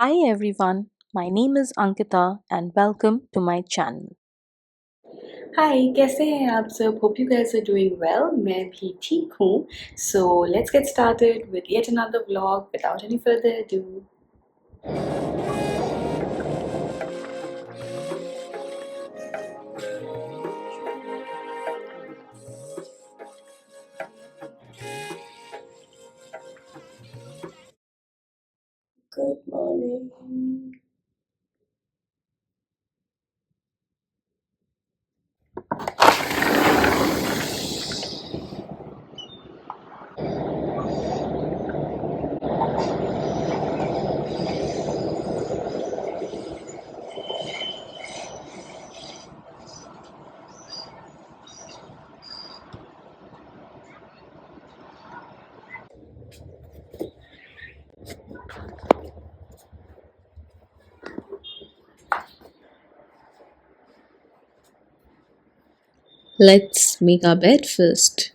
Hi everyone, my name is Ankita and welcome to my channel. हाय कैसे हैं आप सब hope you guys are doing well मैं भी ठीक हूँ so let's get started with yet another vlog without any further ado good morning Let's make our bed first.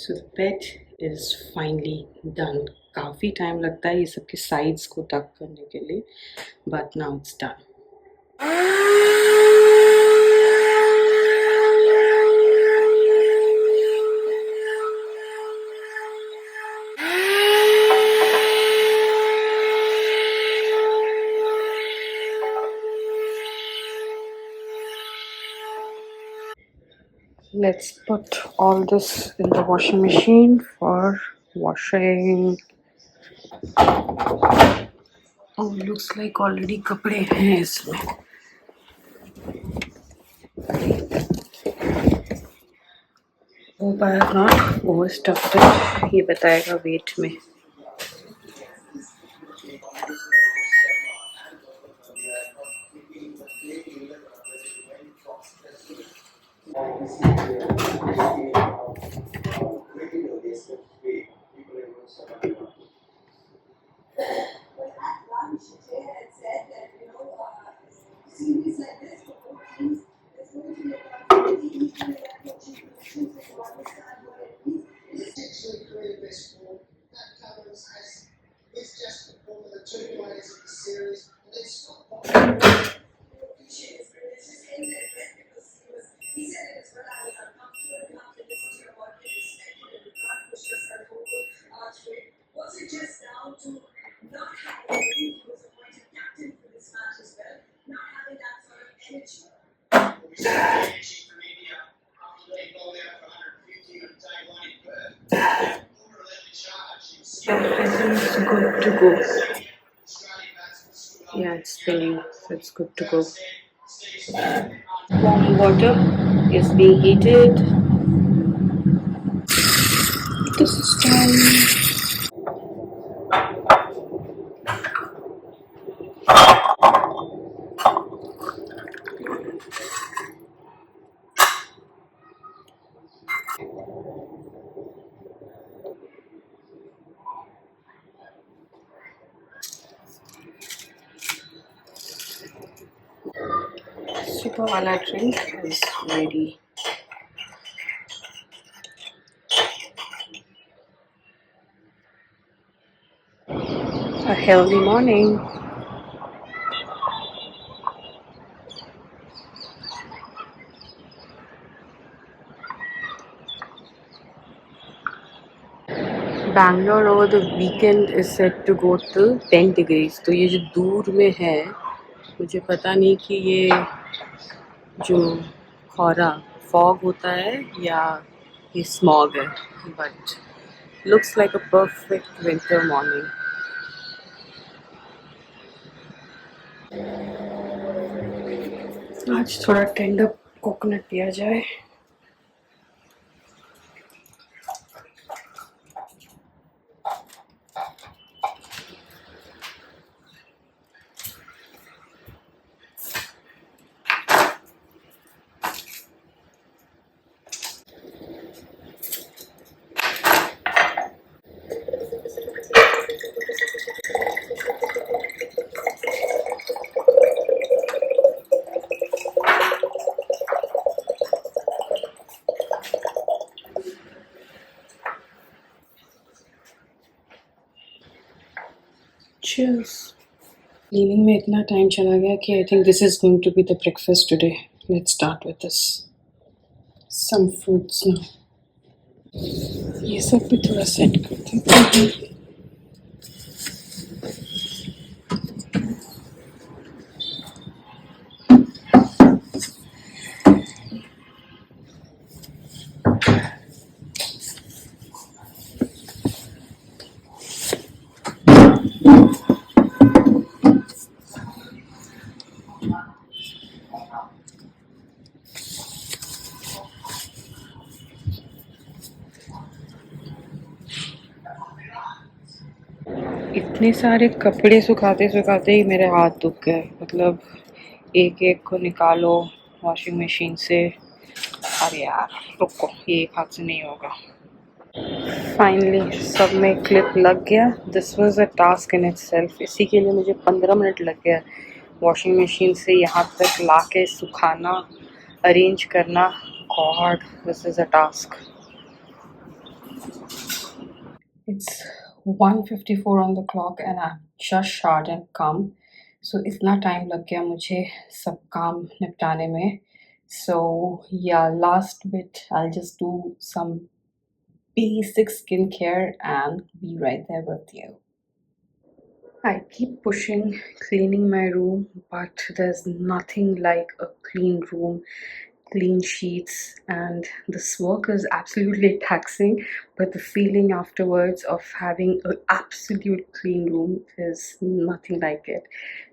So bed is finally done काफ़ी time लगता है ये सब के साइड्स को टक करने के लिए but now it's done Let's put all this in the washing machine for washing. Oh, looks like already कपड़े हैं इसमें. Hope I have not overstuffed it. ये बताएगा weight में. Everything's good to go. Yeah, it's spinning, so it's good to go. Warm water is being heated. This is done. सुबह वाला drink is ready. A healthy morning. Bangalore over the weekend is set to go till 10 degrees. तो ये जो दूर में है, मुझे पता नहीं कि ये जो खौरा फॉग होता है या ये स्मॉग है, but looks like a perfect winter morning. आज थोड़ा टेंडर कोकोनट पिया जाए. Cheers. Cleaning में इतना टाइम चला गया कि I think this is going to be the breakfast today. Let's start with this. Some fruits now. ये सब भी थोड़ा सेट कर देते हैं. इतने सारे कपड़े सुखाते सुखाते ही मेरे हाथ दुख गए. मतलब एक एक को निकालो वॉशिंग मशीन से. अरे यार रुको, ये एक हाथ से नहीं होगा. फाइनली सब में क्लिप लग गया. This was a task in itself. इसी के लिए मुझे 15 मिनट लग गया वॉशिंग मशीन से यहाँ तक ला के सुखाना, अरेंज करना. God, this is a task. It's 1:54 on the clock and I've just showered and come. So इतना टाइम लग गया मुझे सब काम निपटाने में. So yeah, last bit I'll just do some basic skincare and be right there with you. I keep pushing cleaning my room, but there's nothing like a clean room, clean sheets, and this work is absolutely taxing, but the feeling afterwards of having an absolute clean room is nothing like it.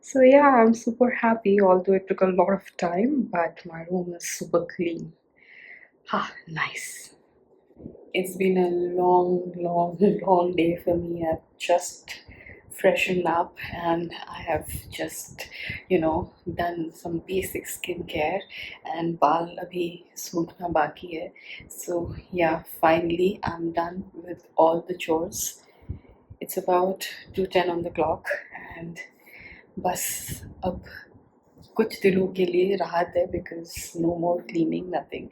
So yeah, I'm super happy, although it took a lot of time, but my room is super clean. Nice. It's been a long day for me. I've just freshened up and I have just, done some basic skincare and baal abhi सूखना बाकी है. So yeah, finally I'm done with all the chores. It's about 2:10 on the clock and बस अब कुछ दिनों के लिए राहत है because no more cleaning nothing.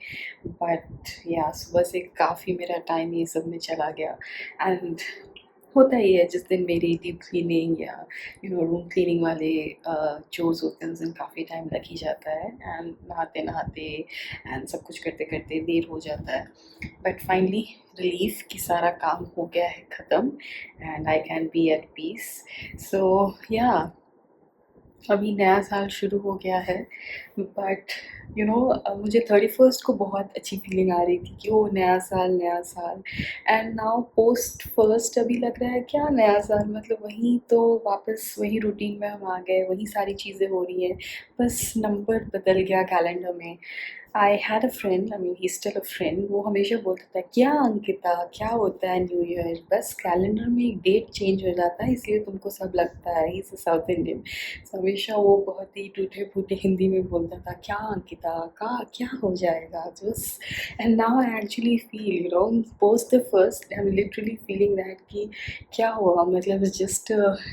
But yeah सुबह से काफ़ी मेरा टाइम ये सब में चला गया. एंड होता ही है, जिस दिन मेरी डीप क्लीनिंग या रूम क्लीनिंग वाले चोर्स होते हैं उस दिन काफ़ी टाइम लग ही जाता है. एंड नहाते नहाते एंड सब कुछ करते करते देर हो जाता है. बट फाइनली रिलीफ कि सारा काम हो गया है ख़त्म and I can be at peace. So या अभी नया साल शुरू हो गया है. बट मुझे 31st को बहुत अच्छी फीलिंग आ रही थी कि वो नया साल. एंड नाउ पोस्ट फर्स्ट अभी लग रहा है क्या नया साल, मतलब वही तो वापस वही रूटीन में हम आ गए, वही सारी चीज़ें हो रही हैं, बस नंबर बदल गया कैलेंडर में. I had a friend, I mean he still a friend, वो हमेशा बोलता था क्या अंकिता क्या होता है न्यू ईयर, बस कैलेंडर में एक डेट चेंज हो जाता है इसलिए तुमको सब लगता है. He is south Indian. हमेशा वो बहुत ही टूटे फूटे हिंदी में बोलता था क्या अंकिता का क्या हो जाएगा just. And now I actually feel post the first I am literally feeling that कि क्या हुआ, मतलब it's just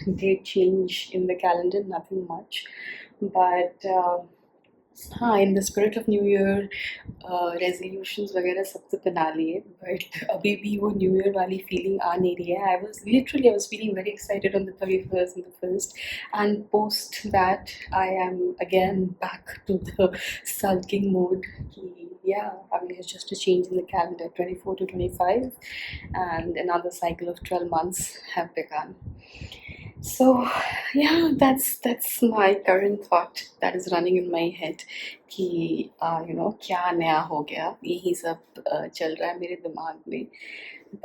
date change in the calendar, nothing much. But हाँ, in the spirit of new year resolutions वगैरह सब तो बना लिए, बट अभी भी वो न्यू ईयर वाली फीलिंग आ नहीं रही है। I was feeling very excited on the 31st and the first, and post that I am again back to the sulking mode कि yeah, I mean, it's just a change in the calendar, 24 to 25, and another cycle of 12 months have begun. So yeah, that's my current thought that is running in my head कि क्या नया हो गया, यही सब चल रहा है मेरे दिमाग में।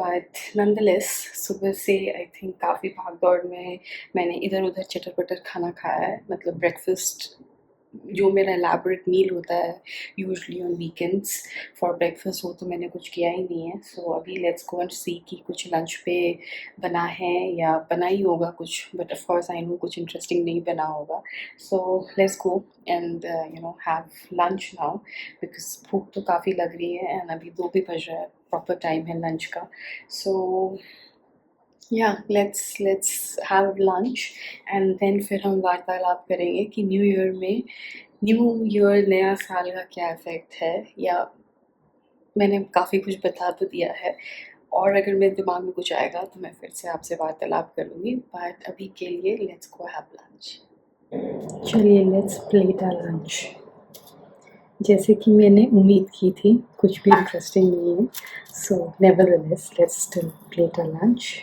बट नॉनदलेस सुबह से आई थिंक काफ़ी भाग दौड़ में मैंने इधर उधर चटर पटर खाना खाया है। मतलब ब्रेकफास्ट जो मेरा एलैबोरेट मील होता है usually on weekends for breakfast, वो तो मैंने कुछ किया ही नहीं है। सो अभी लेट्स गो एंड सी कि कुछ लंच पे बना है या बना ही होगा कुछ, but of course I know कुछ इंटरेस्टिंग नहीं बना होगा। So let's go and have lunch now, because भूख तो काफ़ी लग रही है एंड अभी 2 भी बज रहा है, प्रॉपर टाइम है लंच का। So yeah let's have lunch and then फिर हम वार्तालाप करेंगे कि न्यू ईयर नया साल का क्या इफ़ेक्ट है, या मैंने काफ़ी कुछ बता तो दिया है, और अगर मेरे दिमाग में कुछ आएगा तो मैं फिर से आपसे वार्तालाप करूँगी। बट अभी के लिए लेट्स गो हैव लंच। चलिए लेट्स प्लेट आवर लंच। जैसे कि मैंने उम्मीद की थी, कुछ भी इंटरेस्टिंग नहीं है। So nevertheless let's still plate our lunch.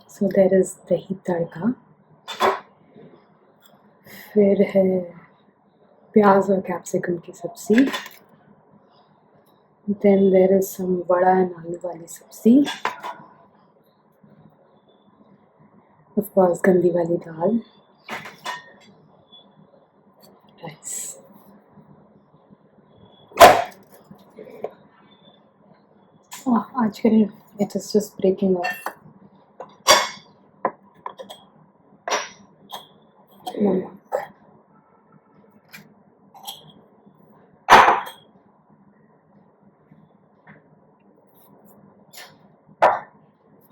So there is dahi tadka, फिर है प्याज और कैप्सिकम की सब्ज़ी, then there is some vada and aloo वाली सब्ज़ी, ऑफ कोर्स गंदी वाली दाल, राइस। आजकल it is just breaking off. नमक,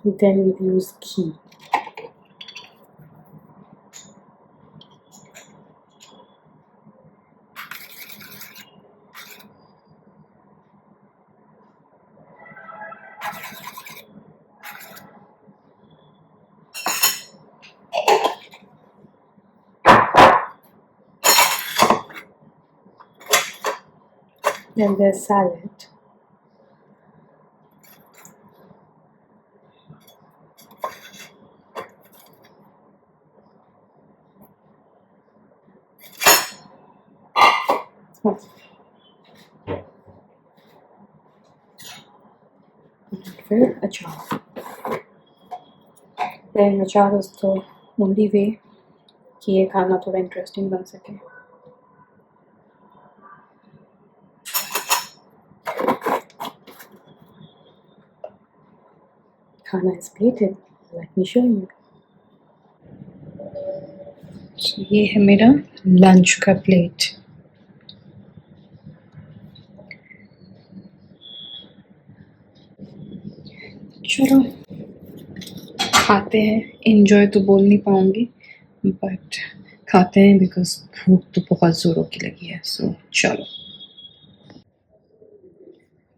then we use ghee. Then there's salad. फिर अचार। then अचार is the only way कि ये खाना थोड़ा इंटरेस्टिंग बन सके। खाना is plated, let me show you. So ये है मेरा लंच का प्लेट। चलो खाते हैं। एंजॉय तो बोल नहीं पाऊंगी, बट खाते हैं बिकॉज भूख तो बहुत ज़ोरों की लगी है। सो चलो।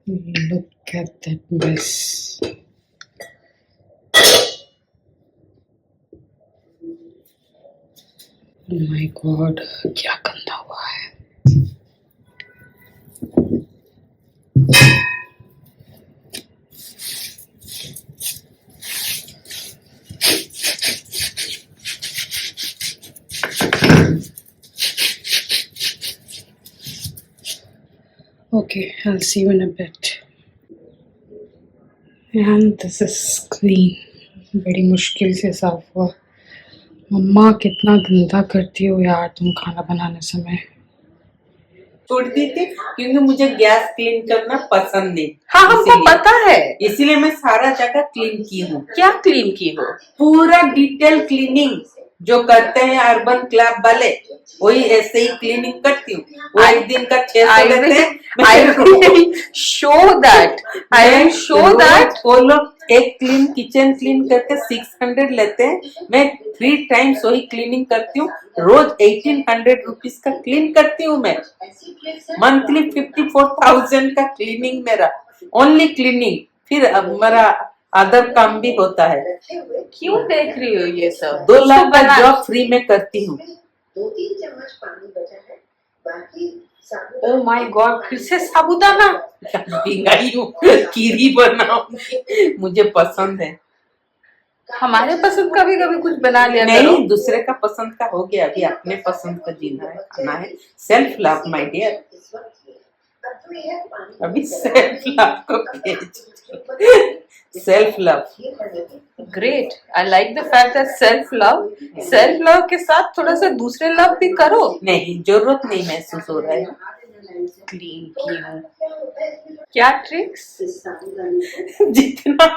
Look at that mess. My God, क्या गंदा हुआ है। Okay, I'll see you in a bit. And this is clean. बड़ी मुश्किल से साफ हुआ। मम्मा कितना गंदा करती हो यार तुम खाना बनाने समय। छोड़ दी थी क्योंकि मुझे गैस क्लीन करना पसंद नहीं। हाँ, हमको पता है, इसीलिए मैं सारा जगह क्लीन की हूँ। क्या क्लीन की हो? पूरा डिटेल क्लीनिंग जो करते हैं अर्बन क्लब वाले, वही ऐसे ही क्लीनिंग करती हूँ। वो एक दिन का 600 लेते हैं। I will show that. I will show that. वो लोग एक क्लीन किचन क्लीन करके 600 लेते हैं, मैं 3 टाइम्स वही क्लीनिंग करती हूँ, रोज 1800 रुपीज का क्लीन करती हूँ मैं। मंथली 54,000 का क्लीनिंग मेरा, ओनली क्लीनिंग। फिर अब मेरा अदर काम भी होता है। क्यों देख रही हो ये सब? 2 लाख का बना- जॉब फ्री में करती हूँ। 2-3 चम्मच पानी बचा है, बाकी ओ माय गॉड, फिर से साबूदाना। भिंगाई हूँ, खीरी बनाऊंगी, मुझे पसंद है। हमारे पसंद का भी कभी कुछ बना लिया करो। नहीं, दूसरे का पसंद का हो गया, अभी अपने पसंद का जीना है, खाना है। सेल्फ लव माय डियर, इस वक्त ये अब तो ये पानी अभी सेल्फ लव को self love. Great, I like the fact that self love के साथ थोड़ा सा दूसरे लव भी करो। नहीं, जरूरत नहीं महसूस हो रहा है। क्लीन की हूँ। क्या ट्रिक्स? जितना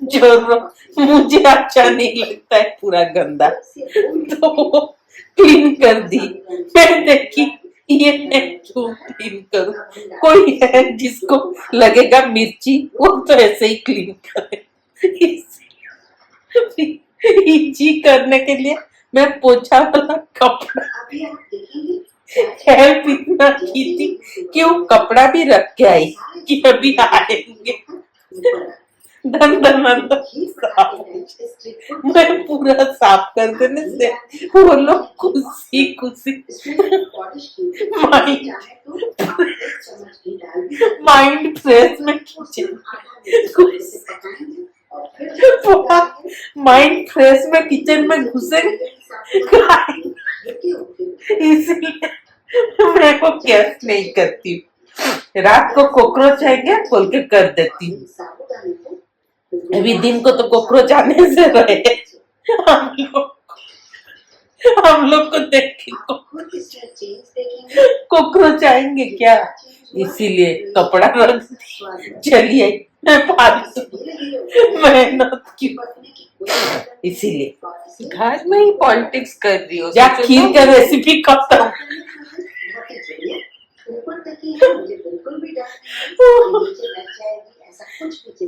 जरूरत, मुझे अच्छा नहीं लगता है पूरा गंदा, तो क्लीन कर दी। मैं देखी ये मैं क्यों क्लीन करूं, कोई है जिसको लगेगा मिर्ची, वो तो ऐसे ही क्लीन करे। इजी करने के लिए मैं पोछा वाला कपड़ा हेल्प इतना की थी कि वो कपड़ा भी रख के आई कि अभी आएंगे। धन मैं पूरा साफ कर देने से वो लोग खुशी खुशी माइंड फ्रेश में माइंड फ्रेश में किचन में घुसेंगे, इसलिए मैं वो गैस नहीं करती। रात को कॉकरोच आएंगे बोल के कर देती हूँ। अभी दिन को तो कॉकरोच आने से रहे, हम लोग को देख के कॉकरोच आएंगे क्या, इसीलिए कपड़ा रख दी। चलिए मैं फालतू मेहनत क्यों, इसीलिए घर में ही पॉलिटिक्स कर रही हो। या खीर का रेसिपी कब तक।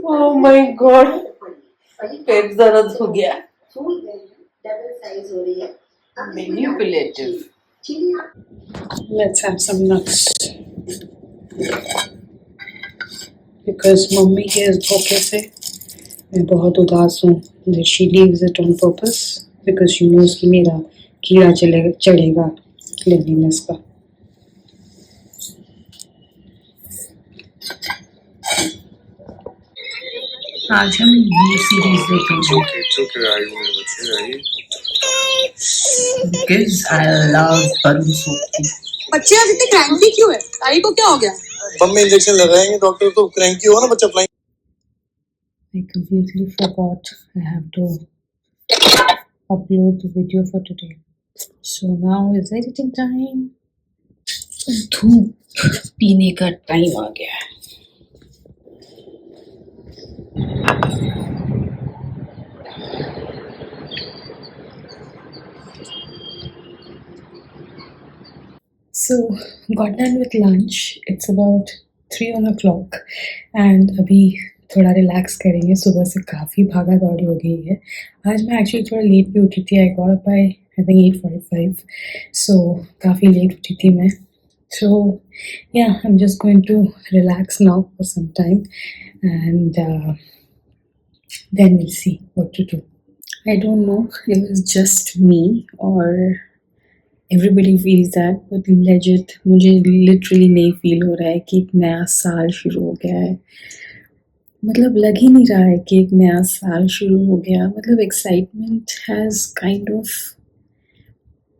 ओह माय गॉड, पेट दर्द हो गया। Manipulative. Let's have some nuts. Because mummy के इस धोखे से मैं बहुत उदास हूँ। That she leaves it on purpose because she knows कि मेरा कीड़ा चढ़ेगा cleanliness का। आज हम ये सीरीज देखेंगे because I love balloon soap. बच्चे आज इतने क्रैंकी क्यों है? ताई को क्या हो गया? बम में इंजेक्शन लगाएंगे डॉक्टर, तो क्रैंकी हो ना बच्चा flying. I completely forgot I have to upload the video for today. So now is editing time. धूप पीने का टाइम आ गया है। So got done with lunch. It's about 3 o'clock and अभी थोड़ा रिलैक्स करेंगे। सुबह से काफ़ी भागा दौड़ी हो गई है। आज मैं एक्चुअली थोड़ा लेट भी उठी थी। I got up by I think 8:45. So काफ़ी लेट उठी थी मैं। So yeah, I'm just going to relax now for some time and then we'll see what to do. I don't know if it's just me or everybody feels that, but legit मुझे literally नहीं feel हो रहा है कि एक नया साल शुरू हो गया है। मतलब लग ही नहीं रहा है कि एक नया साल शुरू हो गया। मतलब excitement has kind of,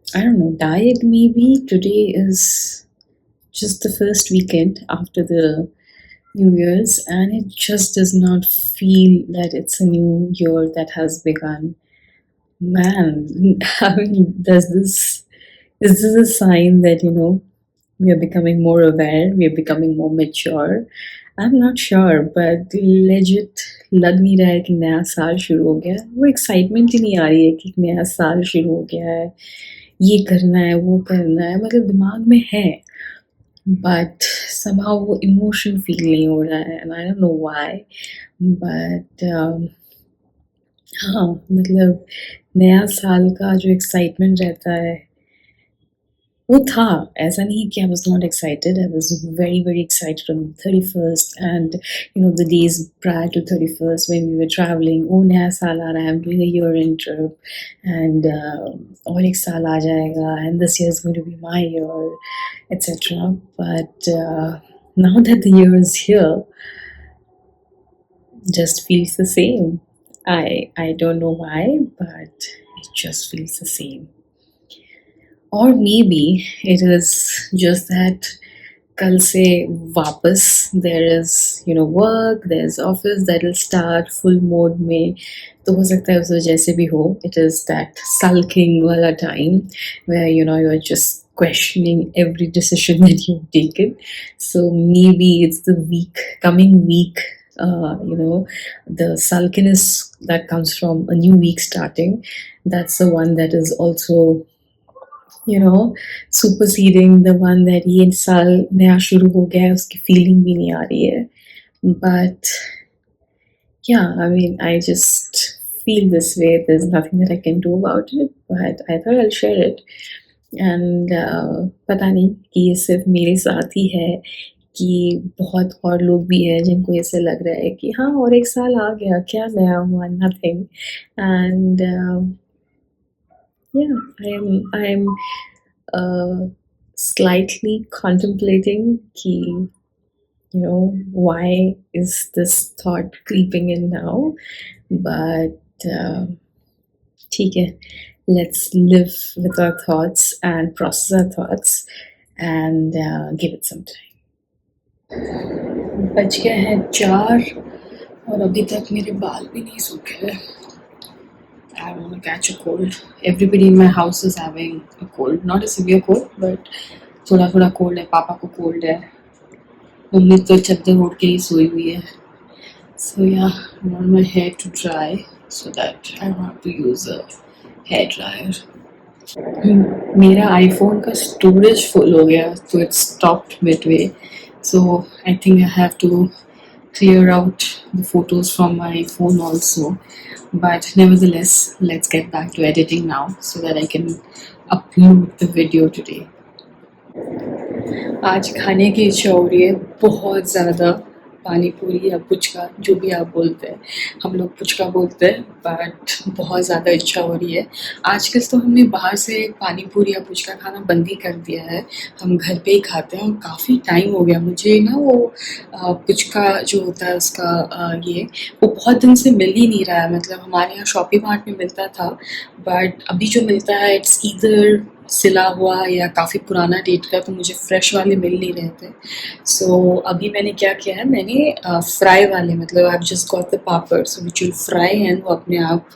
I don't know, died maybe. Today is just the first weekend after the New Year's and it just does not feel that it's a new year that has begun. Man, I mean, is this a sign that, you know, we are becoming more aware, we are becoming more mature? I'm not sure, but legit लग नहीं रहा है कि नया साल शुरू हो गया। वो एक्साइटमेंट ही नहीं आ रही है कि नया साल शुरू हो गया है, ये करना है वो करना है। मतलब दिमाग में है but somehow वो emotion feel नहीं हो रहा है, and I don't know why, but हाँ मतलब नया साल का जो excitement रहता है वो था, ऐसा नहीं कि I was not excited. I was very very excited on the 31st and you know the days prior to 31st when we were traveling. Oh नया साल आ रहा है, I'm doing a year-end trip and और एक साल आ जाएगा and this year is going to be my year, etc. But now that the year is here, just feels the same. I don't know why, but it just feels the same. Or maybe it is just that कल से वापस there is you know work, there's office that will start full mode में, तो हो सकता है उस वजह से भी हो. It is that sulking वाला time where you know you're just questioning every decision that you've taken. So maybe it's the coming week, you know, the sulkiness that comes from a new week starting. That's the one that is also you know superseding the one that ये साल नया शुरू हो गया है उसकी feeling भी नहीं आ रही है. But yeah, I mean I just feel this way. There's nothing that I can do about it, but I thought I'll share it. And पता नहीं कि ये सिर्फ मेरे साथ ही है कि बहुत और लोग भी हैं जिनको ऐसे लग रहा है कि हाँ और एक साल आ गया, क्या नया हुआ, nothing. And yeah, I'm slightly contemplating ki, you know, why is this thought creeping in now, but theek hai, let's live with our thoughts and process our thoughts and give it some time. बज गए हैं 4 और अभी तक मेरे बाल भी नहीं सूखे. I don't want to catch a cold. Everybody in my house is having a cold. Not a severe cold, but थोड़ा cold है. पापा को cold है. मम्मी तो चद्दर ओढ़ के ही सोई हुई है. So yeah, I want my hair to dry so that I don't have to use a hair dryer. मेरा iPhone का storage full हो गया, so it stopped midway. So I think I have to clear out the photos from my phone also. But nevertheless, let's get back to editing now so that I can upload the video today. आज खाने की इच्छा हो रही है बहुत ज़्यादा. पानी पूरी या पुचका जो भी आप बोलते हैं, हम लोग पुचका बोलते हैं, बट बहुत ज़्यादा इच्छा हो रही है. आजकल तो हमने बाहर से पानी पूरी या पुचका खाना बंद ही कर दिया है. हम घर पे ही खाते हैं और काफ़ी टाइम हो गया मुझे ना वो पुचका जो होता है उसका ये वो बहुत दिन से मिल ही नहीं रहा है. मतलब हमारे यहाँ शॉपिंग मार्ट में मिलता था, बट अभी जो मिलता है इट्स ईदर सिला हुआ या काफ़ी पुराना डेट का, तो मुझे फ्रेश वाले मिल नहीं रहे थे. सो अभी मैंने क्या किया है, मैंने फ्राई वाले मतलब I just got the papad so which will fry and वो अपने आप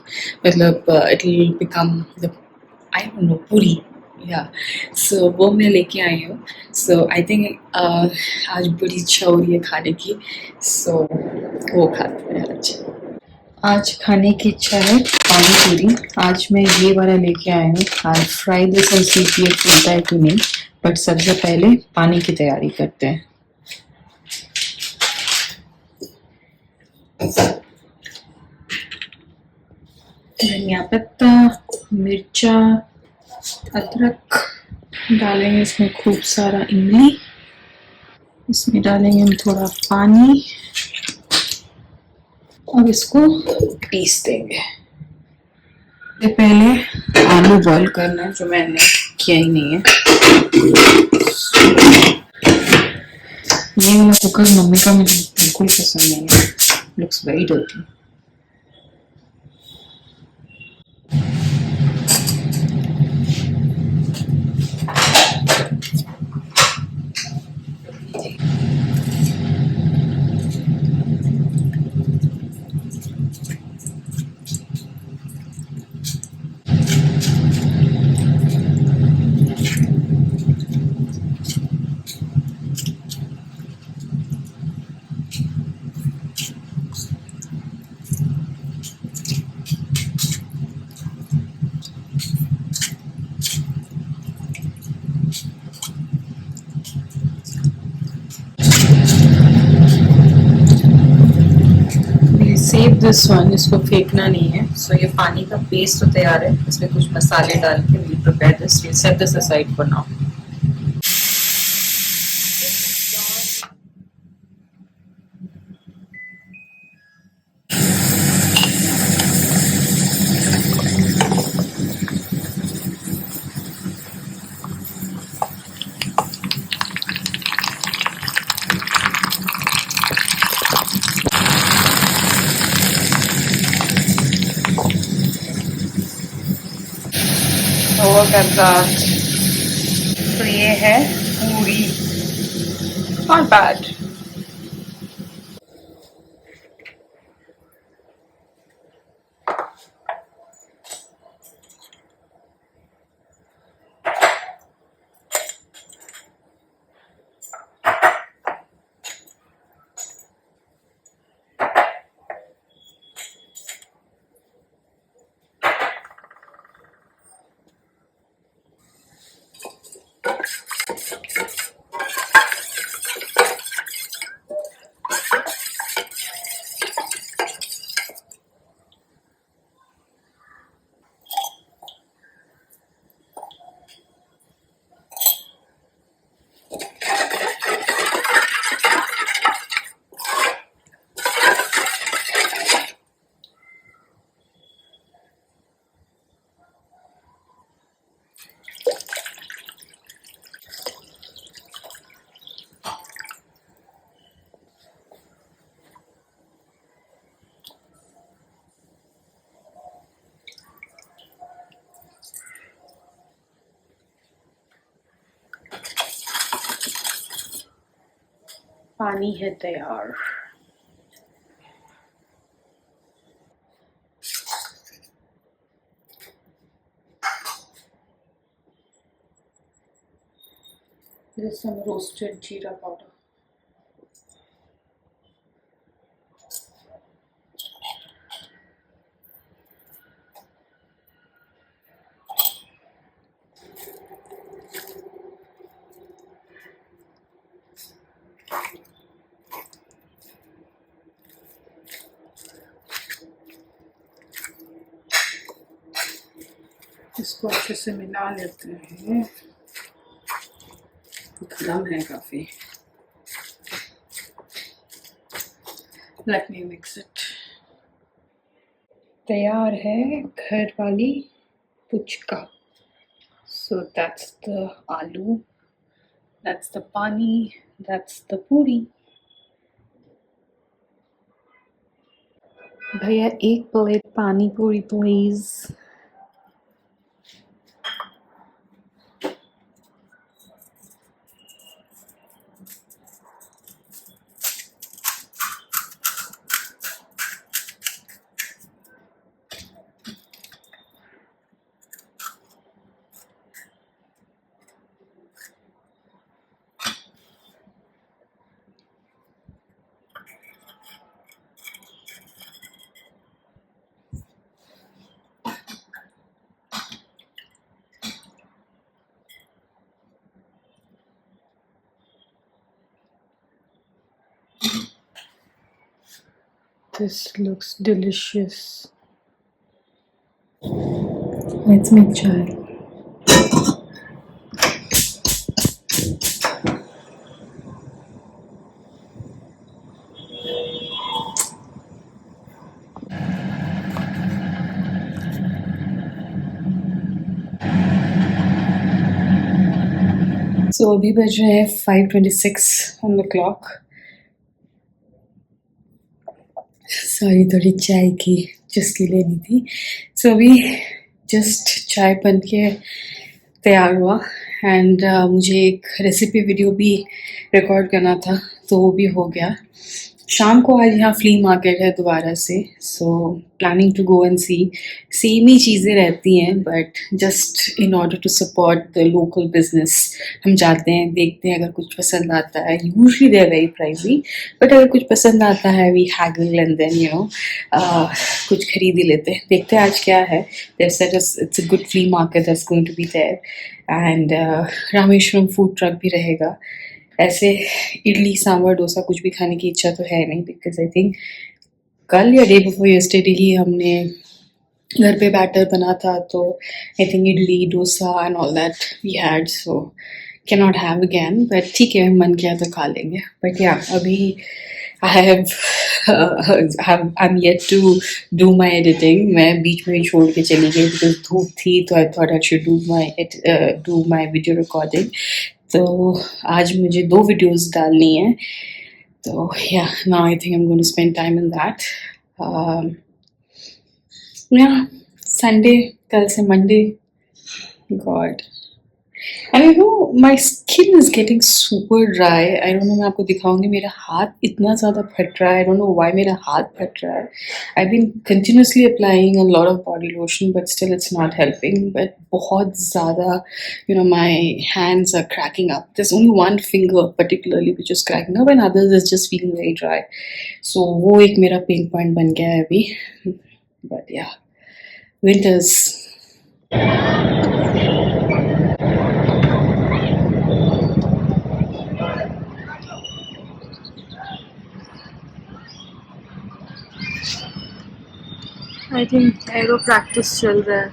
मतलब it will become the I don't know पूरी या सो वो मैं लेके आई हूँ. सो आई थिंक आज बड़ी इच्छा हो रही है खाने की, सो वो खाते हैं आज खाने की इच्छा है पानी पूरी. आज मैं ये वाला लेके आया हूँ. आई फ्राई दिस एंड सी कि ये फूलता है कि नहीं, बट सबसे पहले पानी की तैयारी करते हैं. धनिया पत्ता, मिर्चा, अदरक डालेंगे इसमें, खूब सारा इमली, इसमें डालेंगे हम थोड़ा पानी और इसको पीस देंगे. पहले आलू बॉईल करना है जो मैंने किया ही नहीं है. ये वाला कुकर मम्मी का मुझे बिल्कुल पसंद नहीं है, looks very dirty. Save this one, इसको फेंकना नहीं है. सो ये पानी का पेस्ट तो तैयार है, इसमें कुछ मसाले डाल के we prepare this. We set this aside for now. Look at that. तो ये है पूरी. Not bad. पानी है तैयार. This is some roasted jeera powder. इसको अच्छे से मिला लेते हैं. गरम है काफी. Let me mix it. तैयार है घर वाली puchka. So that's the aloo, that's the pani, that's the puri. भैया एक प्लेट पानी पूरी please. This looks delicious. Let's make chai. So अभी बज रहे हैं 5:26 on the clock. सॉरी, थोड़ी चाय की चुस्की लेनी थी. सो अभी जस्ट चाय बन के तैयार हुआ. एंड मुझे एक रेसिपी वीडियो भी रिकॉर्ड करना था, तो वो भी हो गया. शाम को आज यहाँ फ्ली मार्केट है दोबारा से. So planning to go and see. Same ही चीज़ें रहती हैं, but just in order to support the local business हम जाते हैं, देखते हैं. अगर कुछ पसंद आता है, usually they are very pricey, but अगर कुछ पसंद आता है वी हैगल एंड देन कुछ खरीद ही लेते हैं. देखते हैं आज क्या है. They said it's a good flea market that's going to be there. And Rameshwaram food truck भी रहेगा. ऐसे इडली सांभर डोसा कुछ भी खाने की इच्छा तो है नहीं, बिकॉज आई थिंक कल या डे बिफोर यस्टरडे ही हमने घर पे बैटर बना था, तो I think idli dosa and all that we had, so can not have again, but ठीक है, मन किया तो खा लेंगे. बट या अभी I have I am yet to do my editing. मैं बीच में ही छोड़ के चली गई बिकॉज धूप थी, तो I thought I should do my video recording. तो आज मुझे 2 वीडियोस डालनी है, तो yeah now I think I am going to spend time in that. Yeah, Sunday, कल से Monday. God. And you know, my skin is getting super dry. I don't know, मैं आपको दिखाऊंगी. मेरा हाथ इतना ज़्यादा फट रहा है. I don't know why मेरा हाथ फट रहा है. I've been continuously applying a lot of body lotion, but still it's not helping. But बहुत ज़्यादा, you know, my hands are cracking up. There's only one finger particularly which is cracking up, and others is just feeling very dry. So वो एक मेरा pain point बन गया है अभी. But yeah. Winters. I think aero practice चल रहा है.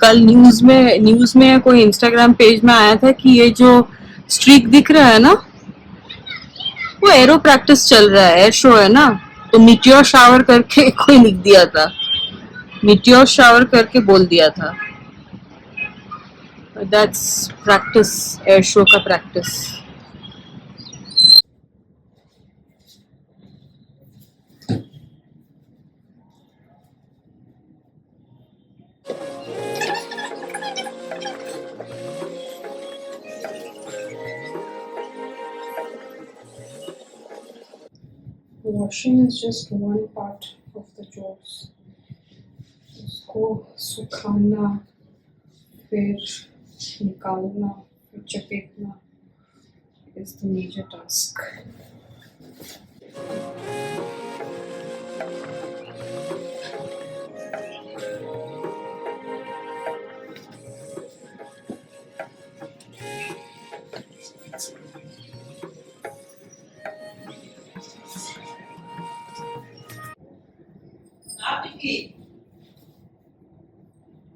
कल न्यूज में कोई इंस्टाग्राम पेज में आया था कि ये जो स्ट्रीक दिख रहा है ना, वो एरो प्रैक्टिस चल रहा है, एयर शो है ना. तो मीटियोर शावर करके कोई लिख दिया था, मीटियोर शावर करके बोल दिया था. दैट्स प्रैक्टिस, एयर शो का practice. Washing is just one part of the chores. उसको सुखाना, फिर निकालना, फिर चपेटना is the major task.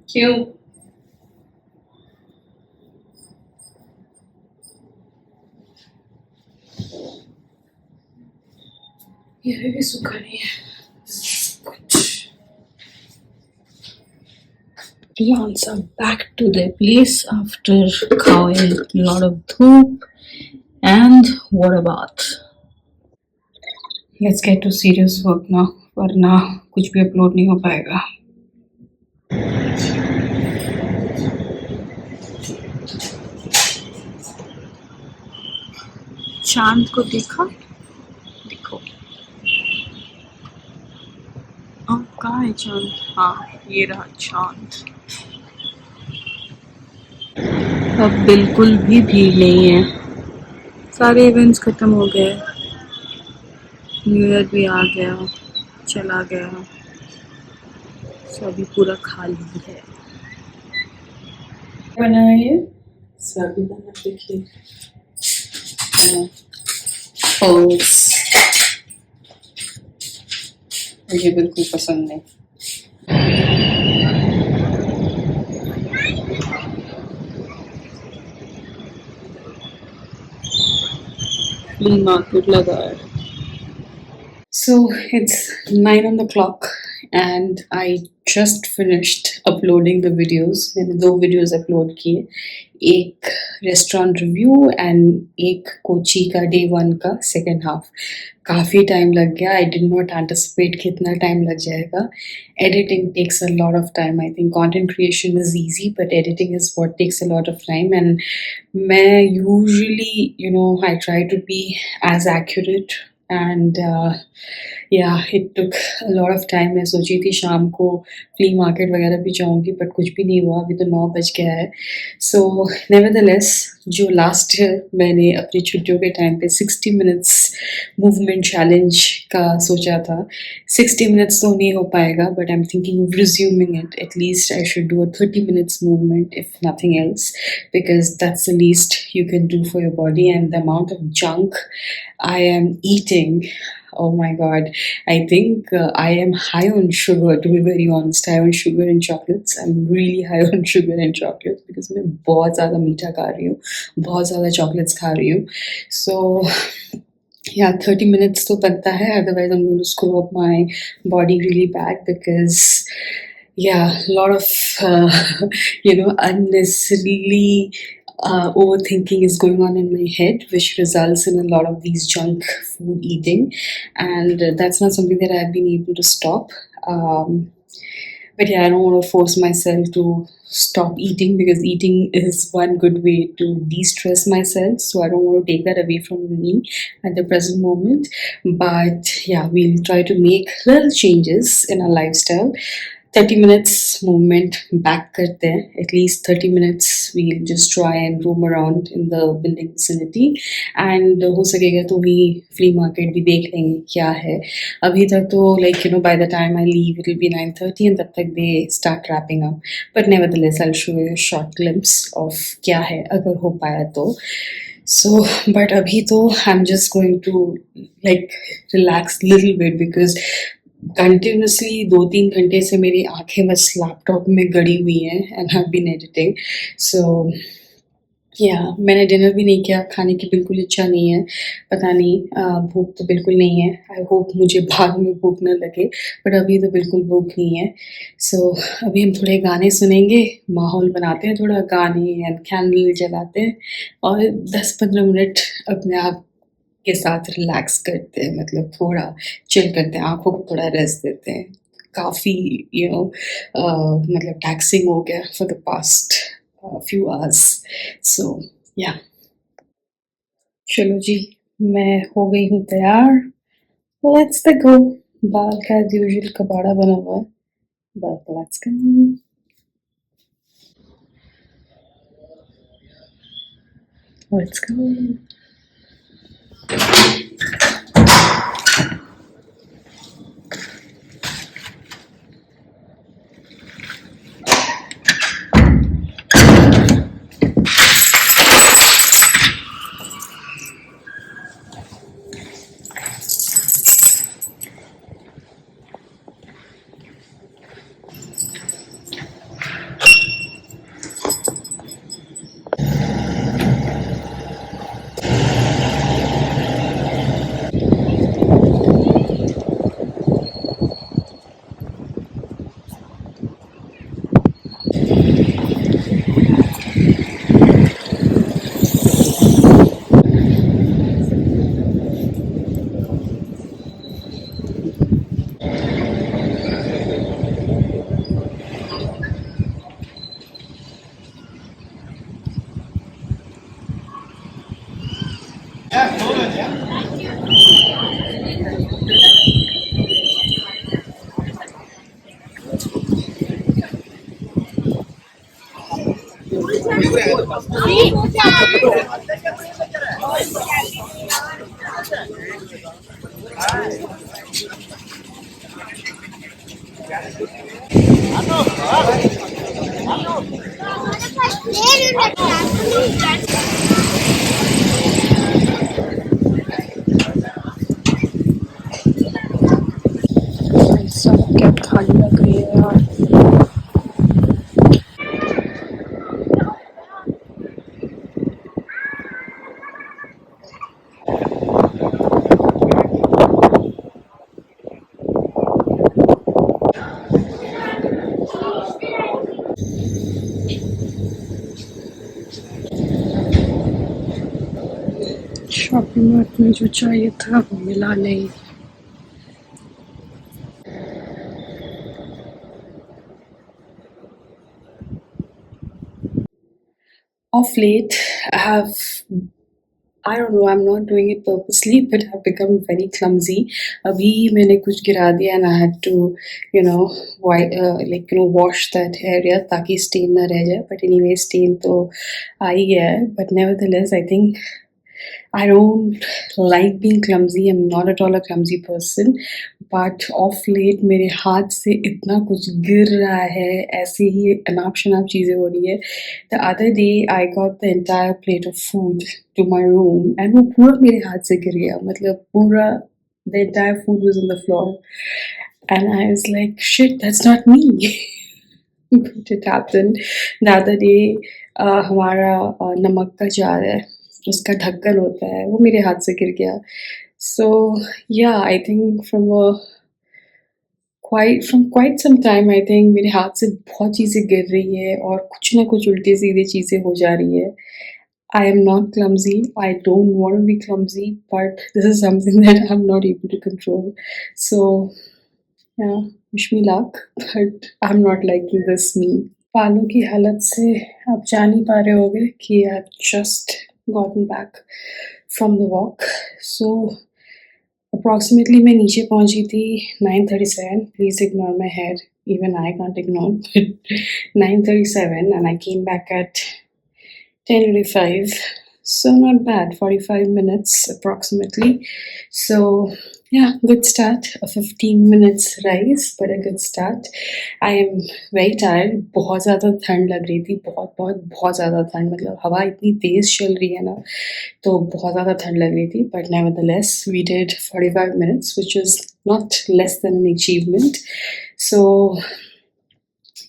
क्यों? ये भी सूखा नहीं है. Plants are back to their place after khawing a lot of dhoop and water bath. Let's get to serious work now, वरना कुछ भी अपलोड नहीं हो पाएगा. चांद को देखा, देखो. कहाँ है चांद? हाँ, ये रहा चांद. अब बिल्कुल भी भीड़ नहीं है, सारे इवेंट्स खत्म हो गए. न्यू ईयर भी आ गया, चला गया, सभी पूरा खाली है. बनाया ये सभी बना, देखिए. मुझे बिल्कुल पसंद नहीं. फ्ली मार्केट लगा है. So it's 9 on the clock and I just finished uploading the videos. मैंने 2 videos upload किए, एक रेस्टोरेंट रिव्यू एंड एक कोची का डे 1 का सेकेंड हाफ. काफ़ी टाइम लग गया. आई डिड नॉट एंटिसिपेट कितना टाइम लग जाएगा. Editing takes a lot of time. I think content creation is easy but editing is what takes a lot of time. And मैं यूजुअली, you know, I try to be as accurate and yeah, it took a lot of time. मैं सोची थी शाम को flea market वगैरह भी जाऊंगी, but कुछ भी नहीं हुआ. अभी तो 9 बज गया है. So nevertheless, जो लास्ट मैंने अपनी छुट्टियों के टाइम पे 60 मिनट्स मूवमेंट चैलेंज का सोचा था, 60 मिनट्स तो नहीं हो पाएगा, but I am thinking of resuming it. At least I should do a 30 minutes movement if nothing else, because that's the least you can do for your body. And the amount of junk I am eating, oh my god, I think I am high on sugar, to be very honest. High on sugar and chocolates. I'm really high on sugar and chocolates because मैं बहुत ज़्यादा मीठा खा रही हूँ, बहुत ज़्यादा chocolates खा रही हूँ. So yeah, 30 minutes to बनता है, otherwise I'm going to screw up my body really bad, because yeah, a lot of unnecessarily overthinking is going on in my head, which results in a lot of these junk food eating, and that's not something that I've been able to stop. But yeah, I don't want to force myself to stop eating, because eating is one good way to de-stress myself, so I don't want to take that away from me at the present moment. But yeah, we'll try to make little changes in our lifestyle. 30 minutes movement back करते हैं. At least 30 minutes we'll just try and roam around in the building vicinity, and हो सकेगा तो भी flea market भी देख लेंगे क्या है. अभी तक तो by the time I leave it'll be 9:30, and तब तक they start wrapping up. But nevertheless, I'll show you a short glimpse of क्या है अगर हो पाया तो. So, but abhi to I'm just going to relax little bit, because continuously 2-3 घंटे से मेरी आंखें बस लैपटॉप में गड़ी हुई हैं, and I have been editing. So yeah मैंने डिनर भी नहीं किया, खाने की बिल्कुल इच्छा नहीं है. पता नहीं, भूख तो बिल्कुल नहीं है. आई होप मुझे बाद में भूख न लगे, बट अभी तो बिल्कुल भूख नहीं है. सो अभी हम थोड़े गाने सुनेंगे, माहौल बनाते हैं, थोड़ा गाने एंड कैंडल जलाते हैं, और 10-15 मिनट अपने आप के साथ रिलैक्स करते हैं, मतलब थोड़ा चिल करते हैं, आंखों को थोड़ा रेस्ट देते हैं. काफ़ी मतलब टैक्सिंग हो गया for the past few hours. So yeah चलो जी, मैं हो गई हूँ तैयार. Let's the go. बाल का एज यूजुअल कबाड़ा बना हुआ है, but let's go. Let's go. सब क्या खाली लग रही है यार. शॉपिंग मार्ट में जो चाहिए था वो मिला नहीं. Of late, I have I don't know, I'm not doing it purposely, but I've become very clumsy. अभी मैंने कुछ गिरा दिया and I had to, you know, wash that area ताकि stain ना रह जाए. But anyway, stain तो आ ही गया है. But nevertheless, I think I don't like being clumsy. I'm not at all a clumsy person. But of late मेरे हाथ से इतना कुछ गिर रहा है, ऐसे ही अनाप शनाप चीज़ें हो रही है. The other day I got the entire plate of food to my room and वो पूरा मेरे हाथ से गिर गया. मतलब पूरा the entire food was on the floor. And I was like, shit, that's not me. But it happened. The other day हमारा नमक का जार है, उसका ढक्कन होता है, वो मेरे हाथ से गिर गया. So yeah, I think from quite some time, I think मेरे हाथ से बहुत चीज़ें गिर रही है और कुछ ना कुछ उल्टी सीधी चीज़ें हो जा रही है. I am not clumsy. I don't want to be clumsy, but this is something that I'm not able to control. So yeah, wish me luck, but I'm not liking this me. बालों की हालत से आप जान ही पा रहे होगे कि I've just gotten back from the walk. So approximately मैं नीचे पहुंची थी 9:37. Please ignore my hair. Even I can't ignore. But 9:37 and I came back at 10:35. So not bad. 45 minutes approximately. So yeah, good start. A 15 minutes rise, but a good start. I am very tired. बहुत ज़्यादा ठंड लग रही थी. बहुत ज़्यादा ठंड. मतलब हवा इतनी तेज़ चल रही है ना, तो बहुत ज़्यादा ठंड लग रही थी. But nevertheless, we did 45 minutes, which is not less than an achievement. So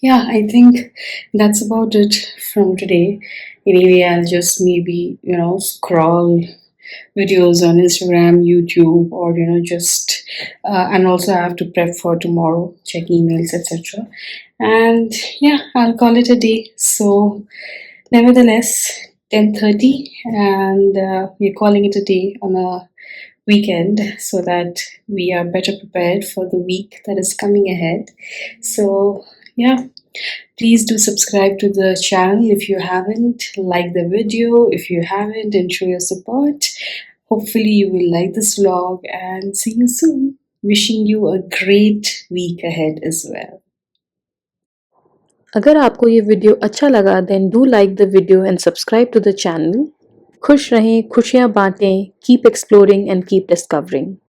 yeah, I think that's about it from today. Anyway, I'll just maybe, scroll videos on Instagram, YouTube, or, just, and also I have to prep for tomorrow, check emails, etc. And yeah, I'll call it a day. So, nevertheless, 10:30, and we're calling it a day on a weekend so that we are better prepared for the week that is coming ahead. So, yeah. Please do subscribe to the channel if you haven't. Like the video if you haven't and show your support. Hopefully you will like this vlog and see you soon. Wishing you a great week ahead as well. अगर आपको ये video अच्छा लगा then do like the video and subscribe to the channel. खुश रहें, खुशियाँ बांटें, keep exploring and keep discovering.